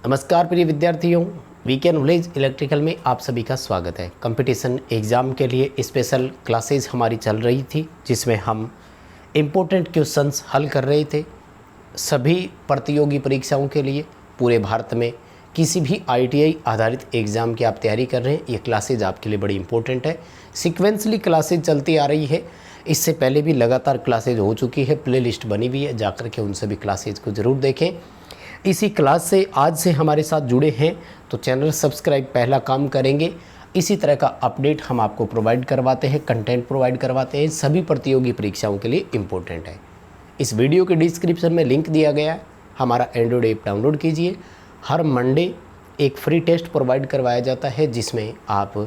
नमस्कार प्रिय विद्यार्थियों, वीकेंड विलेज इलेक्ट्रिकल में आप सभी का स्वागत है। कंपटीशन एग्ज़ाम के लिए स्पेशल क्लासेस हमारी चल रही थी, जिसमें हम इम्पोर्टेंट क्वेश्चंस हल कर रहे थे सभी प्रतियोगी परीक्षाओं के लिए। पूरे भारत में किसी भी ITI आधारित एग्ज़ाम की आप तैयारी कर रहे हैं, ये क्लासेज आपके लिए बड़ी इंपॉर्टेंट है। सिक्वेंसली क्लासेज चलती आ रही है, इससे पहले भी लगातार क्लासेज हो चुकी है, प्लेलिस्ट बनी हुई है, जाकर के उन सभी क्लासेज को ज़रूर देखें। इसी क्लास से आज से हमारे साथ जुड़े हैं तो चैनल सब्सक्राइब पहला काम करेंगे। इसी तरह का अपडेट हम आपको प्रोवाइड करवाते हैं, कंटेंट प्रोवाइड करवाते हैं, सभी प्रतियोगी परीक्षाओं के लिए इम्पोर्टेंट है। इस वीडियो के डिस्क्रिप्शन में लिंक दिया गया है, हमारा एंड्रॉयड ऐप डाउनलोड कीजिए। हर मंडे एक फ्री टेस्ट प्रोवाइड करवाया जाता है, जिसमें आप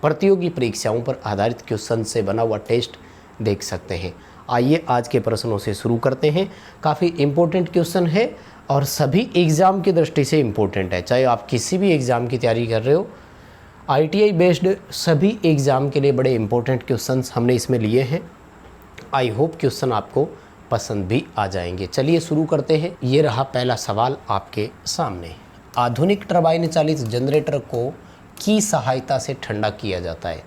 प्रतियोगी परीक्षाओं पर आधारित क्वेश्चन से बना हुआ टेस्ट देख सकते हैं। आइए आज के प्रश्नों से शुरू करते हैं। काफ़ी इम्पोर्टेंट क्वेश्चन है और सभी एग्ज़ाम की दृष्टि से इम्पोर्टेंट है। चाहे आप किसी भी एग्ज़ाम की तैयारी कर रहे हो, ITI बेस्ड सभी एग्ज़ाम के लिए बड़े इम्पोर्टेंट क्वेश्चंस हमने इसमें लिए हैं। आई होप क्वेश्चन आपको पसंद भी आ जाएंगे। चलिए शुरू करते हैं। ये रहा पहला सवाल आपके सामने। आधुनिक टरबाइन चालित जनरेटर को की सहायता से ठंडा किया जाता है।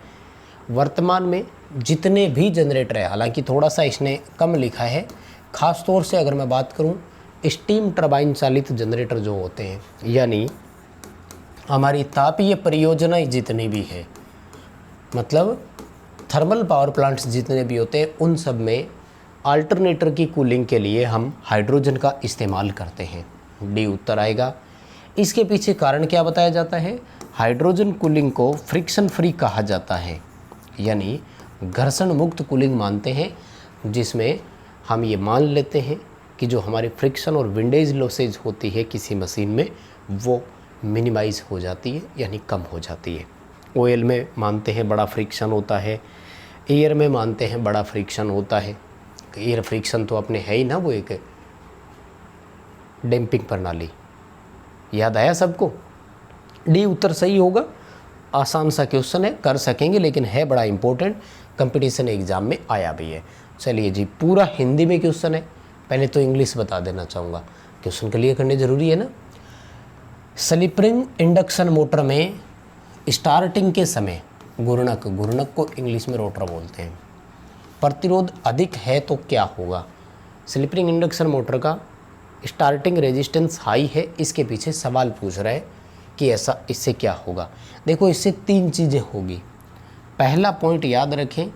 वर्तमान में जितने भी जनरेटर है, हालांकि थोड़ा सा इसने कम लिखा है, ख़ास तौर से अगर मैं बात करूं स्टीम टरबाइन चालित जनरेटर जो होते हैं, यानी हमारी तापीय परियोजनाएं जितनी भी है, मतलब थर्मल पावर प्लांट्स जितने भी होते हैं, उन सब में अल्टरनेटर की कूलिंग के लिए हम हाइड्रोजन का इस्तेमाल करते हैं। डी उत्तर आएगा। इसके पीछे कारण क्या बताया जाता है? हाइड्रोजन कूलिंग को फ्रिक्शन फ्री कहा जाता है, यानी घर्षण मुक्त कूलिंग मानते हैं, जिसमें हम ये मान लेते हैं कि जो हमारी फ्रिक्शन और विंडेज लॉसेज होती है किसी मशीन में, वो मिनिमाइज़ हो जाती है, यानी कम हो जाती है। ऑयल में मानते हैं बड़ा फ्रिक्शन होता है, एयर में मानते हैं बड़ा फ्रिक्शन होता है। एयर फ्रिक्शन तो अपने है ही ना, वो एक डैम्पिंग प्रणाली। याद आया सबको? डी उत्तर सही होगा। आसान सा क्वेश्चन है, कर सकेंगे, लेकिन है बड़ा इंपॉर्टेंट, कंपटीशन एग्ज़ाम में आया भी है। चलिए जी, पूरा हिंदी में क्वेश्चन है। पहले तो इंग्लिश बता देना चाहूँगा, क्वेश्चन क्लियर करने ज़रूरी है ना। स्लिपरिंग इंडक्शन मोटर में स्टार्टिंग के समय घूर्णक को इंग्लिश में रोटर बोलते हैं, प्रतिरोध अधिक है तो क्या होगा? स्लिपरिंग इंडक्शन मोटर का स्टार्टिंग रेजिस्टेंस हाई है, इसके पीछे सवाल पूछ रहा है कि ऐसा इससे क्या होगा। देखो, इससे तीन चीज़ें होगी। पहला पॉइंट याद रखें,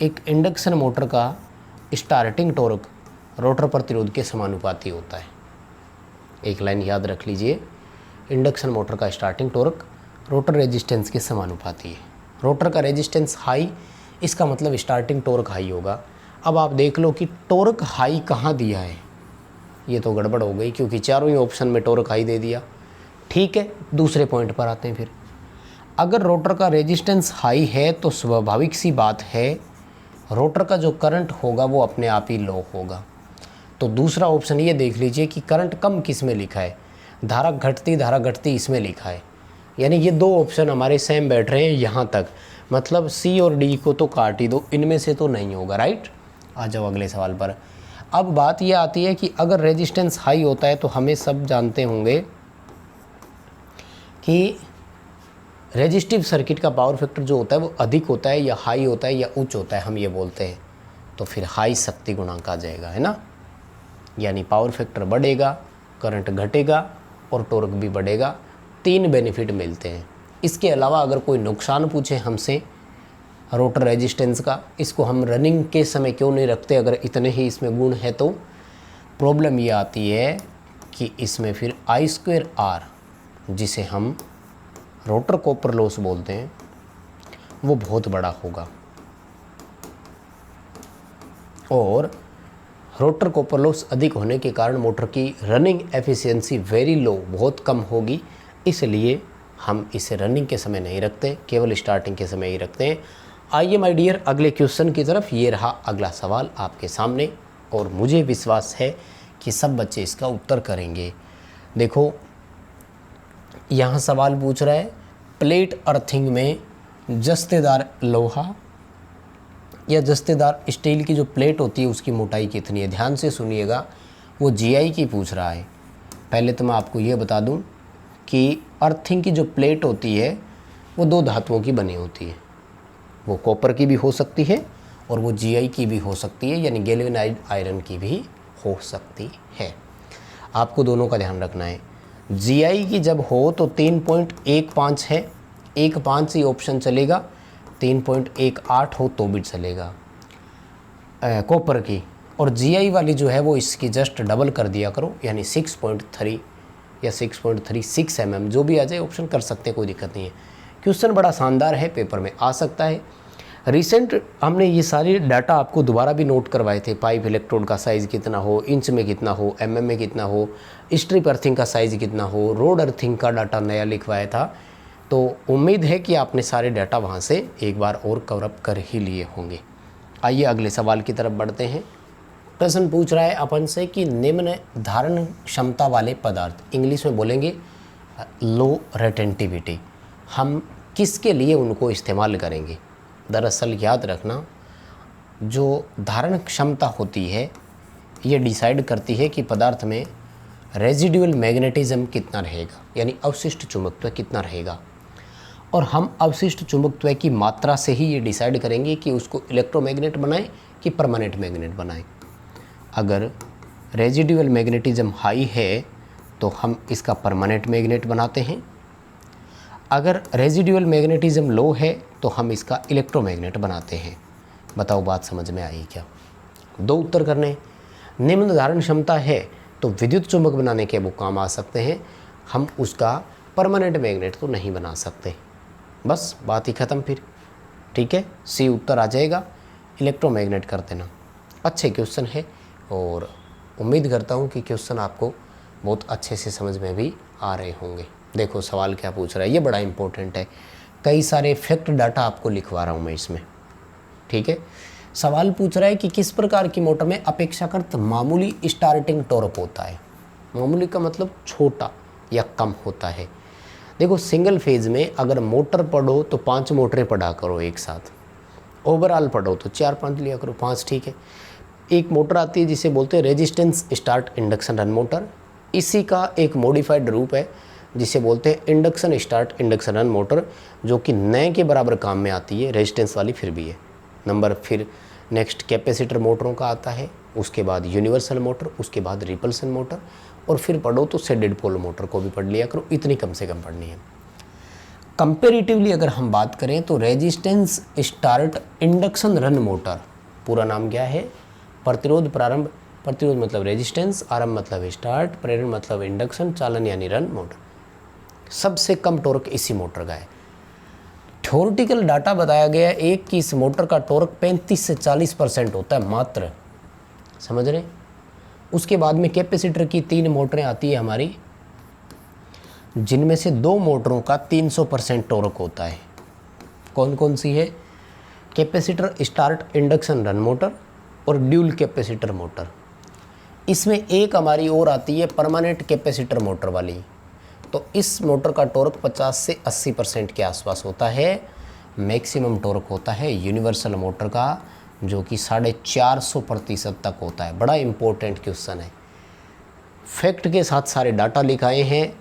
एक इंडक्शन मोटर का स्टार्टिंग टॉर्क रोटर प्रतिरोध के समानुपाती होता है। एक लाइन याद रख लीजिए, इंडक्शन मोटर का स्टार्टिंग टॉर्क रोटर रेजिस्टेंस के समानुपाती है। रोटर का रेजिस्टेंस हाई, इसका मतलब स्टार्टिंग टॉर्क हाई होगा। अब आप देख लो कि टॉर्क हाई कहाँ दिया है, ये तो गड़बड़ हो गई, क्योंकि चारों ही ऑप्शन में टॉर्क हाई दे दिया। ठीक है, दूसरे पॉइंट पर आते हैं। फिर अगर रोटर का रेजिस्टेंस हाई है तो स्वाभाविक सी बात है रोटर का जो करंट होगा वो अपने आप ही लो होगा। तो दूसरा ऑप्शन ये देख लीजिए कि करंट कम किस में लिखा है, धारा घटती इसमें लिखा है। यानी ये दो ऑप्शन हमारे सेम बैठ रहे हैं यहाँ तक, मतलब सी और डी को तो काट ही दो, इनमें से तो नहीं होगा। राइट, आ जाओ अगले सवाल पर। अब बात ये आती है कि अगर रेजिस्टेंस हाई होता है तो हमें सब जानते होंगे कि रेजिस्टिव सर्किट का पावर फैक्टर जो होता है वो अधिक होता है या हाई होता है या उच्च होता है, हम ये बोलते हैं। तो फिर हाई शक्ति गुणांक आ जाएगा, है ना। यानी पावर फैक्टर बढ़ेगा, करंट घटेगा और टॉर्क भी बढ़ेगा। तीन बेनिफिट मिलते हैं। इसके अलावा अगर कोई नुकसान पूछे हमसे रोटर रेजिस्टेंस का, इसको हम रनिंग के समय क्यों नहीं रखते अगर इतने ही इसमें गुण है, तो प्रॉब्लम ये आती है कि इसमें फिर I²R, जिसे हम रोटर कॉपर लॉस बोलते हैं, वो बहुत बड़ा होगा और रोटर कॉपर लॉस अधिक होने के कारण मोटर की रनिंग एफिशिएंसी वेरी लो, बहुत कम होगी। इसलिए हम इसे रनिंग के समय नहीं रखते, केवल स्टार्टिंग के समय ही रखते हैं। आइए माय डियर अगले क्वेश्चन की तरफ। ये रहा अगला सवाल आपके सामने और मुझे विश्वास है कि सब बच्चे इसका उत्तर करेंगे। देखो, यहाँ सवाल पूछ रहा है प्लेट अर्थिंग में जस्तेदार लोहा या जस्तेदार स्टील की जो प्लेट होती है उसकी मोटाई कितनी है। ध्यान से सुनिएगा, वो GI की पूछ रहा है। पहले तो मैं आपको ये बता दूं कि अर्थिंग की जो प्लेट होती है वो 2 धातुओं की बनी होती है। वो कॉपर की भी हो सकती है और वो Gi की भी हो सकती है, यानी गैल्वेनाइज्ड आयरन की भी हो सकती है। आपको दोनों का ध्यान रखना है। Gi की जब हो तो 3.15 है, 1.5 ही ऑप्शन चलेगा, 3.18 हो तो भी चलेगा कॉपर की। और Gi वाली जो है वो इसकी जस्ट डबल कर दिया करो, यानी 6.3 या 6.36 mm, जो भी आ जाए ऑप्शन कर सकते हैं, कोई दिक्कत नहीं है। क्वेश्चन बड़ा शानदार है, पेपर में आ सकता है। रिसेंट हमने ये सारे डाटा आपको दोबारा भी नोट करवाए थे। पाइप इलेक्ट्रोड का साइज़ कितना हो, इंच में कितना हो, mm में कितना हो, स्ट्रिप अर्थिंग का साइज़ कितना हो, रोड अर्थिंग का डाटा नया लिखवाया था। तो उम्मीद है कि आपने सारे डाटा वहाँ से एक बार और कवर अप कर ही लिए होंगे। आइए अगले सवाल की तरफ बढ़ते हैं। प्रश्न पूछ रहा है अपन से कि निम्न धारण क्षमता वाले पदार्थ, इंग्लिश में बोलेंगे लो रेटेंटिविटी, हम किसके लिए उनको इस्तेमाल करेंगे। दरअसल याद रखना, जो धारण क्षमता होती है ये डिसाइड करती है कि पदार्थ में रेजिडुअल मैग्नेटिज्म कितना रहेगा, यानी अवशिष्ट चुंबकत्व कितना रहेगा। और हम अवशिष्ट चुंबकत्व की मात्रा से ही ये डिसाइड करेंगे कि उसको इलेक्ट्रोमैग्नेट बनाएं कि परमानेंट मैग्नेट बनाएं। अगर रेजिडुअल मैग्नेटिज्म हाई है तो हम इसका परमानेंट मैग्नेट बनाते हैं, अगर रेजिडुअल मैग्नेटिज्म लो है तो हम इसका इलेक्ट्रोमैग्नेट बनाते हैं। बताओ बात समझ में आई क्या? 2 उत्तर करने। निम्न धारण क्षमता है तो विद्युत चुंबक बनाने के वो काम आ सकते हैं, हम उसका परमानेंट मैग्नेट तो नहीं बना सकते। बस बात ही ख़त्म फिर। ठीक है, सी उत्तर आ जाएगा, इलेक्ट्रोमैग्नेट कर देना। अच्छे क्वेश्चन है और उम्मीद करता हूँ कि क्वेश्चन आपको बहुत अच्छे से समझ में भी आ रहे होंगे। देखो सवाल क्या पूछ रहा है, ये बड़ा इंपॉर्टेंट है। कई सारे फैक्ट डाटा आपको लिखवा रहा हूँ मैं इसमें। ठीक है, सवाल पूछ रहा है कि किस प्रकार की मोटर में अपेक्षाकृत मामूली स्टार्टिंग टॉर्क होता है। मामूली का मतलब छोटा या कम होता है। देखो सिंगल फेज में अगर मोटर पढ़ो तो 5 मोटरें पढ़ा करो एक साथ, ओवरऑल पढ़ो तो 4-5 लिया करो, 5 ठीक है। एक मोटर आती है जिसे बोलते हैं resistance start induction run motor, इसी का एक मॉडिफाइड रूप है जिसे बोलते हैं induction start induction run motor, जो कि नए के बराबर काम में आती है, रेजिस्टेंस वाली फिर भी है। नंबर फिर नेक्स्ट कैपेसिटर मोटरों का आता है, उसके बाद यूनिवर्सल मोटर, उसके बाद रिपल्सन मोटर, और फिर पढ़ो तो शेडेड पोल मोटर को भी पढ़ लिया करो, इतनी कम से कम पढ़नी है। कंपेरेटिवली अगर हम बात करें तो resistance start induction run motor, पूरा नाम क्या है? प्रतिरोध प्रारंभ, प्रतिरोध मतलब रेजिस्टेंस, आरंभ मतलब स्टार्ट, प्रेरण मतलब इंडक्शन, चालन यानी रन मोटर। सबसे कम टॉर्क इसी मोटर का है। थ्योरेटिकल डाटा बताया गया एक कि इस मोटर का टॉर्क 35 से 40% होता है मात्र, समझ रहे? उसके बाद में कैपेसिटर की 3 मोटरें आती है हमारी, जिनमें से 2 मोटरों का 300% टॉर्क होता है। कौन कौन सी है? Capacitor start induction run motor और ड्यूल कैपेसिटर मोटर। इसमें एक हमारी और आती है परमानेंट कैपेसिटर मोटर वाली, तो इस मोटर का टॉर्क 50 से 80% के आसपास होता है। मैक्सिमम टॉर्क होता है यूनिवर्सल मोटर का, जो कि 450% तक होता है। बड़ा इंपॉर्टेंट क्वेश्चन है, फैक्ट के साथ सारे डाटा लिखाए हैं।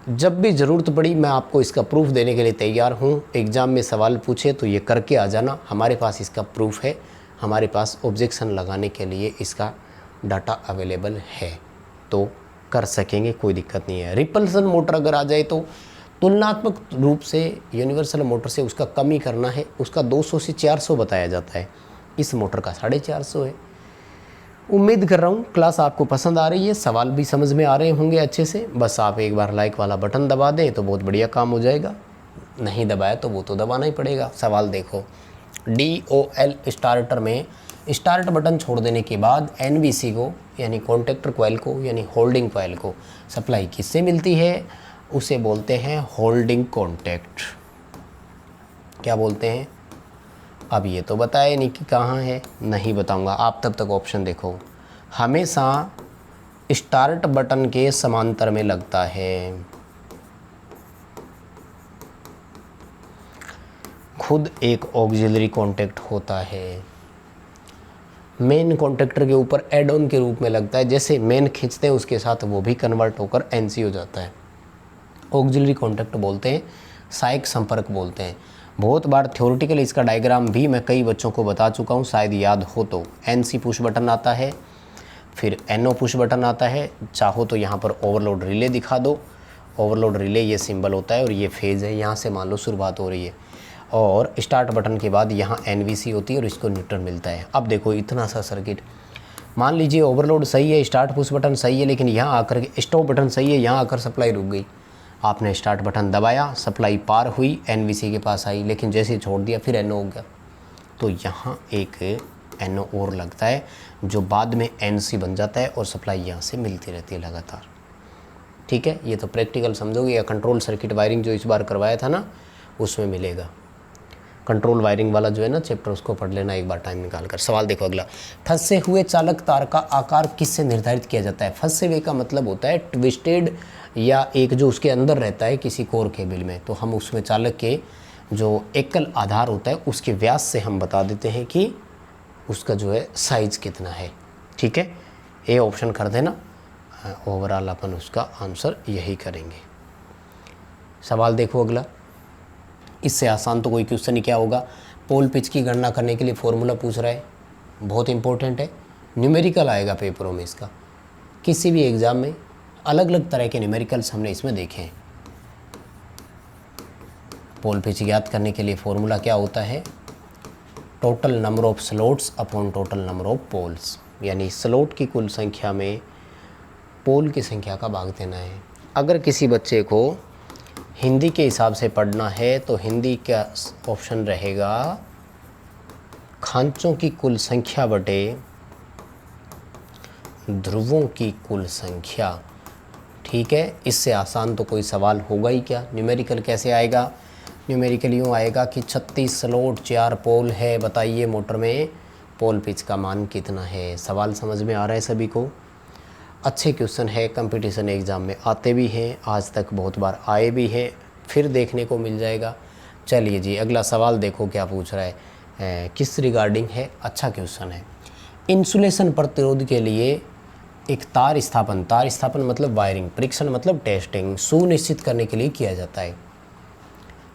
जब भी ज़रूरत पड़ी मैं आपको इसका प्रूफ देने के लिए तैयार हूँ। एग्ज़ाम में सवाल पूछे तो ये करके आ जाना, हमारे पास इसका प्रूफ है, हमारे पास ऑब्जेक्शन लगाने के लिए इसका डाटा अवेलेबल है, तो कर सकेंगे, कोई दिक्कत नहीं है। रिपल्सन मोटर अगर आ जाए तो तुलनात्मक रूप से यूनिवर्सल मोटर से उसका कम ही करना है, उसका 200 से 400 बताया जाता है, इस मोटर का 450 है। उम्मीद कर रहा हूँ क्लास आपको पसंद आ रही है, सवाल भी समझ में आ रहे होंगे अच्छे से। बस आप एक बार लाइक वाला बटन दबा दें तो बहुत बढ़िया काम हो जाएगा, नहीं दबाया तो वो तो दबाना ही पड़ेगा। सवाल देखो, DOL स्टार्टर में स्टार्ट बटन छोड़ देने के बाद NBC को यानी कॉन्टेक्टर कॉइल को यानी होल्डिंग कॉइल को सप्लाई किससे मिलती है? उसे बोलते हैं होल्डिंग कॉन्टैक्ट। क्या बोलते हैं? अब ये तो बताया नहीं कि कहाँ है, नहीं बताऊंगा, आप तब तक ऑप्शन देखो। हमेशा स्टार्ट बटन के समांतर में लगता है, खुद एक ऑक्सिलरी कॉन्टैक्ट होता है। मेन कॉन्टेक्टर के ऊपर एड ऑन के रूप में लगता है, जैसे मेन खींचते हैं उसके साथ वो भी कन्वर्ट होकर एनसी हो जाता है। ऑक्सिलरी कॉन्टैक्ट बोलते हैं, सहायक संपर्क बोलते हैं। बहुत बार थ्योरेटिकल इसका डायग्राम भी मैं कई बच्चों को बता चुका हूँ, शायद याद हो तो। एनसी पुश बटन आता है, फिर एनओ पुश बटन आता है। चाहो तो यहाँ पर ओवरलोड रिले दिखा दो। ओवरलोड रिले ये सिंबल होता है और ये फेज़ है, यहाँ से मान लो शुरुआत हो रही है। और स्टार्ट बटन के बाद यहाँ एनवीसी होती है और इसको न्यूट्रल मिलता है। अब देखो इतना सा सर्किट, मान लीजिए ओवरलोड सही है, स्टार्ट पुश बटन सही है, लेकिन यहाँ आकर के स्टॉप बटन सही है, यहाँ आकर सप्लाई रुक गई। आपने स्टार्ट बटन दबाया, सप्लाई पार हुई, एनवीसी के पास आई, लेकिन जैसे ही छोड़ दिया फिर एनओ हो गया। तो यहाँ एक एनओ और लगता है जो बाद में एनसी बन जाता है और सप्लाई यहाँ से मिलती रहती है लगातार। ठीक है, ये तो प्रैक्टिकल समझोगे, या कंट्रोल सर्किट वायरिंग जो इस बार करवाया था ना उसमें मिलेगा। कंट्रोल वायरिंग वाला जो है ना चैप्टर, उसको पढ़ लेना एक बार टाइम निकाल कर। सवाल देखो अगला, फंसे हुए चालक तार का आकार किससे निर्धारित किया जाता है? फंसे हुए का मतलब होता है ट्विस्टेड, या एक जो उसके अंदर रहता है किसी कोर केबल में, तो हम उसमें चालक के जो एकल आधार होता है उसके व्यास से हम बता देते हैं कि उसका जो है साइज कितना है। ठीक है, ए ऑप्शन कर देना, ओवरऑल अपन उसका आंसर यही करेंगे। सवाल देखो अगला, इससे आसान तो कोई क्वेश्चन ही क्या होगा। पोल पिच की गणना करने के लिए फॉर्मूला पूछ रहा है, बहुत इंपॉर्टेंट है, न्यूमेरिकल आएगा पेपरों में इसका। किसी भी एग्ज़ाम में अलग अलग तरह के न्यूमेरिकल्स हमने इसमें देखे हैं। पोल पिच ज्ञात करने के लिए फॉर्मूला क्या होता है? Total number of slots upon total number of polls, यानी स्लॉट की कुल संख्या में पोल की संख्या का भाग देना है। अगर किसी बच्चे को हिंदी के हिसाब से पढ़ना है तो हिंदी का ऑप्शन रहेगा खांचों की कुल संख्या बटे ध्रुवों की कुल संख्या। ठीक है, इससे आसान तो कोई सवाल होगा ही क्या। न्यूमेरिकल कैसे आएगा? न्यूमेरिकल यूँ आएगा कि 36 स्लॉट 4 पोल है, बताइए मोटर में पोल पिच का मान कितना है। सवाल समझ में आ रहा है सभी को? अच्छे क्वेश्चन है, कंपटीशन एग्ज़ाम में आते भी हैं, आज तक बहुत बार आए भी हैं, फिर देखने को मिल जाएगा। चलिए जी अगला सवाल देखो क्या पूछ रहा है, किस रिगार्डिंग है। अच्छा क्वेश्चन है। इंसुलेशन प्रतिरोध के लिए एक तार स्थापन मतलब वायरिंग, परीक्षण मतलब टेस्टिंग, सुनिश्चित करने के लिए किया जाता है।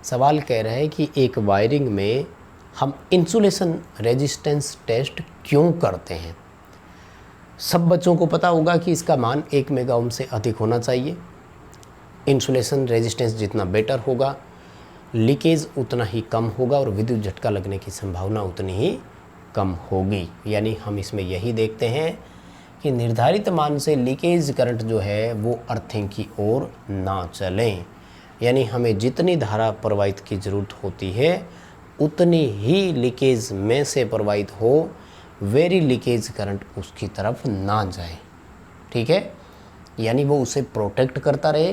सवाल कह रहा है कि एक वायरिंग में हम इंसुलेशन रेजिस्टेंस टेस्ट क्यों करते हैं। सब बच्चों को पता होगा कि इसका मान 1 मेगा ओम से अधिक होना चाहिए। इंसुलेशन रेजिस्टेंस जितना बेटर होगा, लीकेज उतना ही कम होगा और विद्युत झटका लगने की संभावना उतनी ही कम होगी। यानी हम इसमें यही देखते हैं कि निर्धारित मान से लीकेज करंट जो है वो अर्थिंग की ओर ना चलें। यानी हमें जितनी धारा प्रवाहित की ज़रूरत होती है उतनी ही लीकेज में से प्रवाहित हो, वेरी लीकेज करंट उसकी तरफ ना जाए। ठीक है, यानी वो उसे प्रोटेक्ट करता रहे।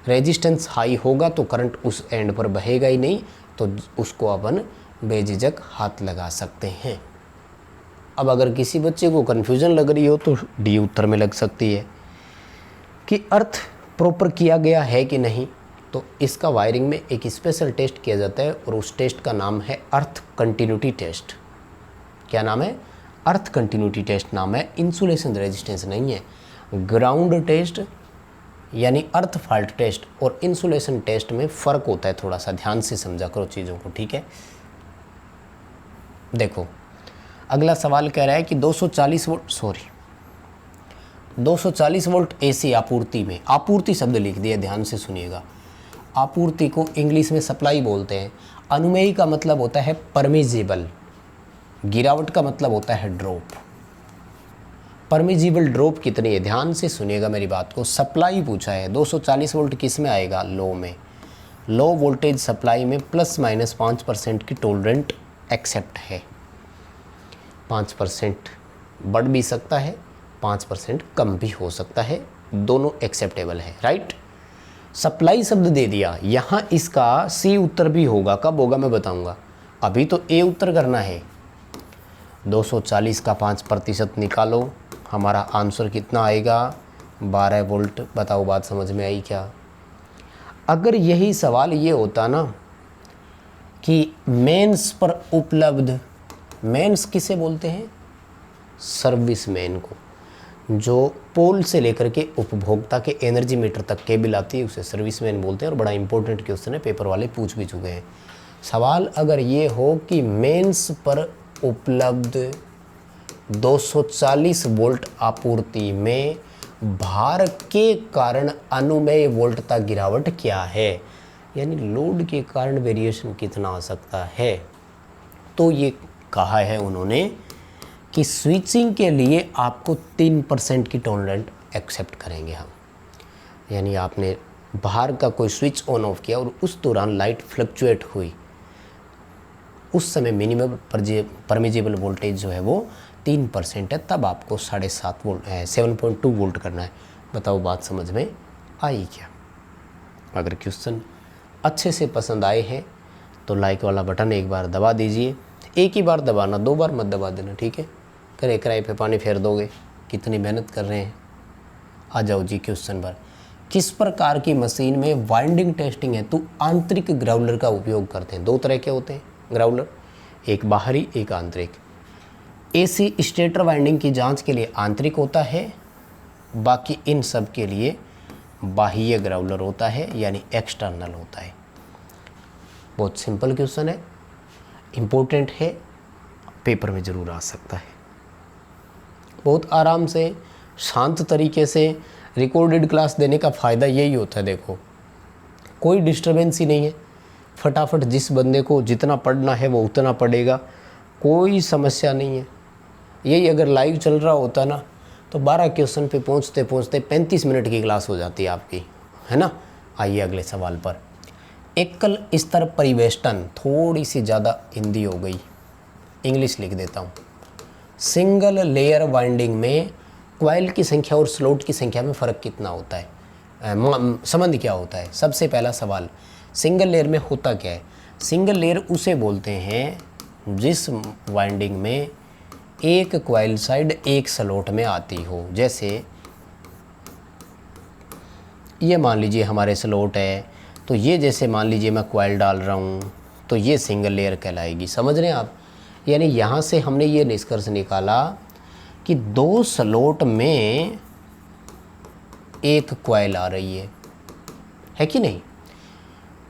रेजिस्टेंस हाई होगा तो करंट उस एंड पर बहेगा ही नहीं, तो उसको अपन बेझिझक हाथ लगा सकते हैं। अब अगर किसी बच्चे को कन्फ्यूज़न लग रही हो तो डी उत्तर में लग सकती है कि अर्थ प्रॉपर किया गया है कि नहीं। तो इसका वायरिंग में एक स्पेशल टेस्ट किया जाता है और उस टेस्ट का नाम है अर्थ कंटिन्यूटी टेस्ट। क्या नाम है? अर्थ कंटिन्यूटी टेस्ट नाम है, इंसुलेशन रेजिस्टेंस नहीं है। ग्राउंड टेस्ट यानी अर्थ फॉल्ट टेस्ट और इंसुलेशन टेस्ट में फ़र्क होता है, थोड़ा सा ध्यान से समझा करो चीज़ों को। ठीक है, देखो अगला सवाल कह रहा है कि 240 वोल्ट एसी आपूर्ति में, आपूर्ति शब्द लिख दिया, ध्यान से सुनिएगा। आपूर्ति को इंग्लिश में सप्लाई बोलते हैं। अनुमेय का मतलब होता है परमिजिबल, गिरावट का मतलब होता है ड्रॉप। परमिजिबल ड्रॉप कितनी है? ध्यान से सुनिएगा मेरी बात को। सप्लाई पूछा है, 240 वोल्ट किस में आएगा? लो में। लो वोल्टेज सप्लाई में ±5% की टोलरेंट एक्सेप्ट है। 5% बढ़ भी सकता है, 5% कम भी हो सकता है, दोनों एक्सेप्टेबल है। राइट, सप्लाई शब्द दे दिया, यहाँ इसका सी उत्तर भी होगा। कब होगा मैं बताऊँगा, अभी तो ए उत्तर करना है। 240 का 5% निकालो, हमारा आंसर कितना आएगा? 12 वोल्ट। बताओ बात समझ में आई क्या? अगर यही सवाल ये होता ना कि मेंस पर उपलब्ध, मेंस किसे बोलते हैं? सर्विसमैन को। जो पोल से लेकर के उपभोक्ता के एनर्जी मीटर तक केबल आती है उसे सर्विसमैन बोलते हैं। और बड़ा इंपॉर्टेंट क्वेश्चन है, पेपर वाले पूछ भी चुके हैं। सवाल अगर ये हो कि मेंस पर उपलब्ध 240 वोल्ट आपूर्ति में भार के कारण अनुमेय वोल्टता गिरावट क्या है, यानी लोड के कारण वेरिएशन कितना आ सकता है, तो ये कहा है उन्होंने कि स्विचिंग के लिए आपको 3% की टॉलरेंट एक्सेप्ट करेंगे हम। यानी आपने बाहर का कोई स्विच ऑन ऑफ किया और उस दौरान लाइट फ्लक्चुएट हुई, उस समय मिनिमम परमिजिबल वोल्टेज जो है वो 3% है, तब आपको 7.5 वोल्ट 7.2 वोल्ट करना है। बताओ बात समझ में आई क्या? अगर क्वेश्चन अच्छे से पसंद आए हैं तो लाइक वाला बटन एक बार दबा दीजिए। एक ही बार दबाना, 2 बार मत दबा देना, ठीक है? करे किराए पे पानी फेर दोगे, कितनी मेहनत कर रहे हैं। आ जाओ जी क्वेश्चन पर। किस प्रकार की मशीन में वाइंडिंग टेस्टिंग है तो आंतरिक ग्राउलर का उपयोग करते हैं? 2 तरह के होते हैं ग्राउलर, एक बाहरी एक आंतरिक। एसी स्टेटर वाइंडिंग की जांच के लिए आंतरिक होता है, बाकी इन सब के लिए बाह्य ग्राउलर होता है, यानी एक्सटर्नल होता है। बहुत सिंपल क्वेश्चन है, इम्पोर्टेंट है, पेपर में ज़रूर आ सकता है। बहुत आराम से शांत तरीके से रिकॉर्डेड क्लास देने का फ़ायदा यही होता है। देखो कोई डिस्टर्बेंस ही नहीं है, फटाफट जिस बंदे को जितना पढ़ना है वो उतना पढ़ेगा, कोई समस्या नहीं है। यही अगर लाइव चल रहा होता ना तो 12 क्वेश्चन पे पहुंचते पहुंचते 35 मिनट की क्लास हो जाती है आपकी, है ना। आइए अगले सवाल पर। एकल स्तर परिवेष्टन, थोड़ी सी ज़्यादा हिंदी हो गई, इंग्लिश लिख देता हूँ। सिंगल लेयर वाइंडिंग में क्वाइल की संख्या और स्लॉट की संख्या में फ़र्क कितना होता है, संबंध क्या होता है? सबसे पहला सवाल, सिंगल लेयर में होता क्या है? सिंगल लेयर उसे बोलते हैं जिस वाइंडिंग में एक क्वाइल साइड एक स्लॉट में आती हो। जैसे ये मान लीजिए हमारे स्लॉट है, तो ये जैसे मान लीजिए मैं क्वाइल डाल रहा हूँ तो ये सिंगल लेयर कहलाएगी। समझ रहे हैं आप? यानी यहाँ से हमने ये निष्कर्ष निकाला कि 2 स्लॉट में एक क्वाइल आ रही है कि नहीं?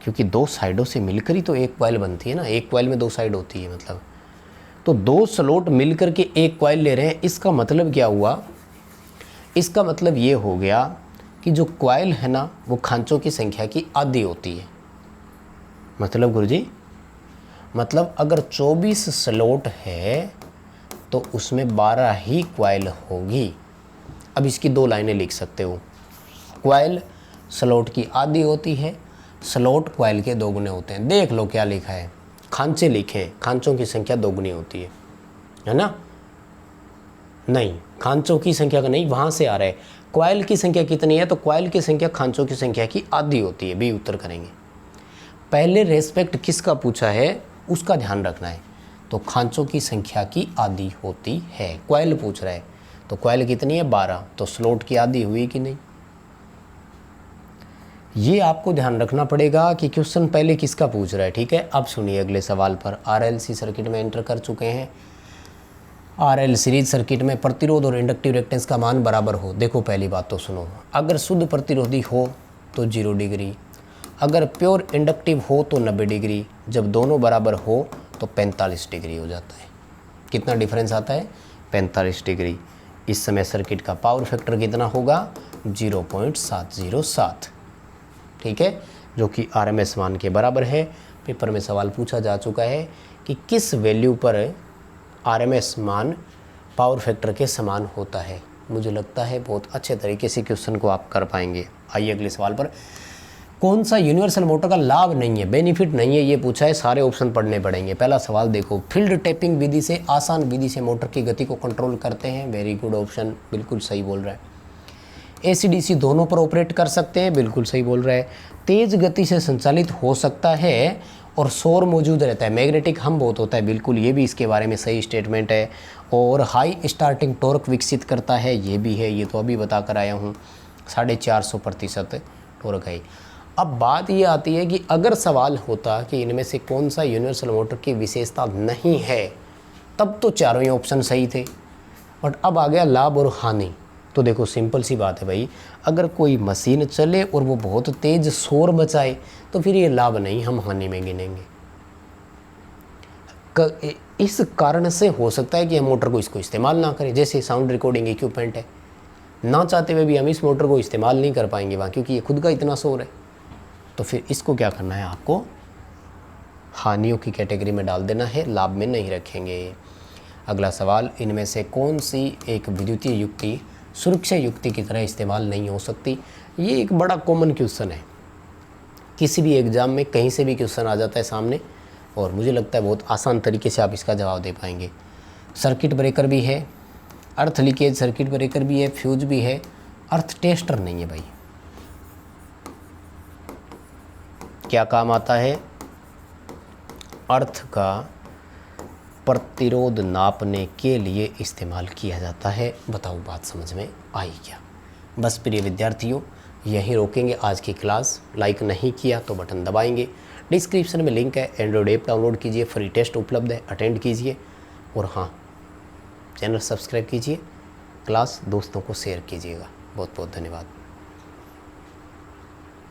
क्योंकि 2 साइडों से मिलकर ही तो एक क्वाइल बनती है ना, एक क्वाइल में 2 साइड होती है मतलब। तो 2 स्लॉट मिलकर के एक क्वाइल ले रहे हैं, इसका मतलब क्या हुआ? इसका मतलब ये हो गया कि जो क्वाइल है ना वो खांचों की संख्या की आधी होती है। मतलब गुरुजी, मतलब अगर 24 स्लॉट है तो उसमें 12 ही क्वाइल होगी। अब इसकी 2 लाइनें लिख सकते हो। क्वाइल स्लॉट की आधी होती है, स्लॉट क्वाइल के 2 गुने होते हैं। देख लो क्या लिखा है, खांचे लिखे, खांचों की संख्या 2 गुनी होती है ना? नहीं, खांचों की संख्या का नहीं, वहाँ से आ रहा है। क्वाइल की संख्या कितनी है? तो क्वाइल की संख्या खांचों की संख्या की आधी होती है। बी उत्तर करेंगे। पहले रेस्पेक्ट किसका पूछा है उसका ध्यान रखना है। तो खांचों की संख्या की आधी होती है, क्वाइल पूछ रहा है, तो क्वाइल कितनी है? 12, तो स्लॉट की आधी हुई कि नहीं? ये आपको ध्यान रखना पड़ेगा कि क्वेश्चन पहले किसका पूछ रहा है, ठीक है। अब सुनिए अगले सवाल पर। आरएलसी सर्किट में एंटर कर चुके हैं। आरएल सीरीज सर्किट में प्रतिरोध और इंडक्टिव रिएक्टेंस का मान बराबर हो। देखो पहली बात तो सुनो, अगर शुद्ध प्रतिरोधी हो तो 0 डिग्री, अगर प्योर इंडक्टिव हो तो 90 डिग्री, जब दोनों बराबर हो तो 45 डिग्री हो जाता है। कितना डिफरेंस आता है? 45 डिग्री। इस समय सर्किट का पावर फैक्टर कितना होगा? 0.707, ठीक है, जो कि आरएमएस मान के बराबर है। पेपर में सवाल पूछा जा चुका है कि किस वैल्यू पर आरएमएस मान पावर फैक्टर के समान होता है। मुझे लगता है बहुत अच्छे तरीके से क्वेश्चन को आप कर पाएंगे। आइए अगले सवाल पर। कौन सा यूनिवर्सल मोटर का लाभ नहीं है, बेनिफिट नहीं है, ये पूछा है। सारे ऑप्शन पढ़ने पड़ेंगे। पहला सवाल देखो, फील्ड टैपिंग विधि से आसान विधि से मोटर की गति को कंट्रोल करते हैं। वेरी गुड ऑप्शन, बिल्कुल सही बोल रहा है। AC/DC दोनों पर ऑपरेट कर सकते हैं, बिल्कुल सही बोल रहा है। तेज गति से संचालित हो सकता है और शोर मौजूद रहता है। मैग्नेटिक हम बहुत होता है, बिल्कुल ये भी इसके बारे में सही स्टेटमेंट है। और हाई स्टार्टिंग टॉर्क विकसित करता है, ये भी है, ये तो अभी बता कर आया हूँ। 450% टॉर्क है। अब बात ये आती है कि अगर सवाल होता कि इनमें से कौन सा यूनिवर्सल मोटर की विशेषता नहीं है, तब तो चारों ही ऑप्शन सही थे। बट अब आ गया लाभ और हानि। तो देखो सिंपल सी बात है भाई, अगर कोई मशीन चले और वो बहुत तेज शोर मचाए तो फिर ये लाभ नहीं, हम हानि में गिनेंगे। इस कारण से हो सकता है कि हम मोटर को इसको इस्तेमाल ना करें। जैसे साउंड रिकॉर्डिंग इक्विपमेंट है, ना चाहते हुए भी हम इस मोटर को इस्तेमाल नहीं कर पाएंगे वहाँ, क्योंकि ये खुद का इतना शोर है। तो फिर इसको क्या करना है, आपको हानियों की कैटेगरी में डाल देना है, लाभ में नहीं रखेंगे। अगला सवाल, इनमें से कौन सी एक विद्युतीय युक्ति सुरक्षा युक्ति की तरह इस्तेमाल नहीं हो सकती? ये एक बड़ा कॉमन क्वेश्चन है, किसी भी एग्ज़ाम में कहीं से भी क्वेश्चन आ जाता है सामने, और मुझे लगता है बहुत आसान तरीके से आप इसका जवाब दे पाएंगे। सर्किट ब्रेकर भी है, अर्थ लीकेज सर्किट ब्रेकर भी है, फ्यूज भी है, अर्थ टेस्टर नहीं है भाई। क्या काम आता है? अर्थ का प्रतिरोध नापने के लिए इस्तेमाल किया जाता है। बताओ बात समझ में आई क्या? बस प्रिय विद्यार्थियों, यहीं रोकेंगे आज की क्लास। लाइक नहीं किया तो बटन दबाएंगे, डिस्क्रिप्शन में लिंक है, एंड्रॉयड ऐप डाउनलोड कीजिए, फ्री टेस्ट उपलब्ध है, अटेंड कीजिए, और हाँ, चैनल सब्सक्राइब कीजिए, क्लास दोस्तों को शेयर कीजिएगा। बहुत बहुत धन्यवाद।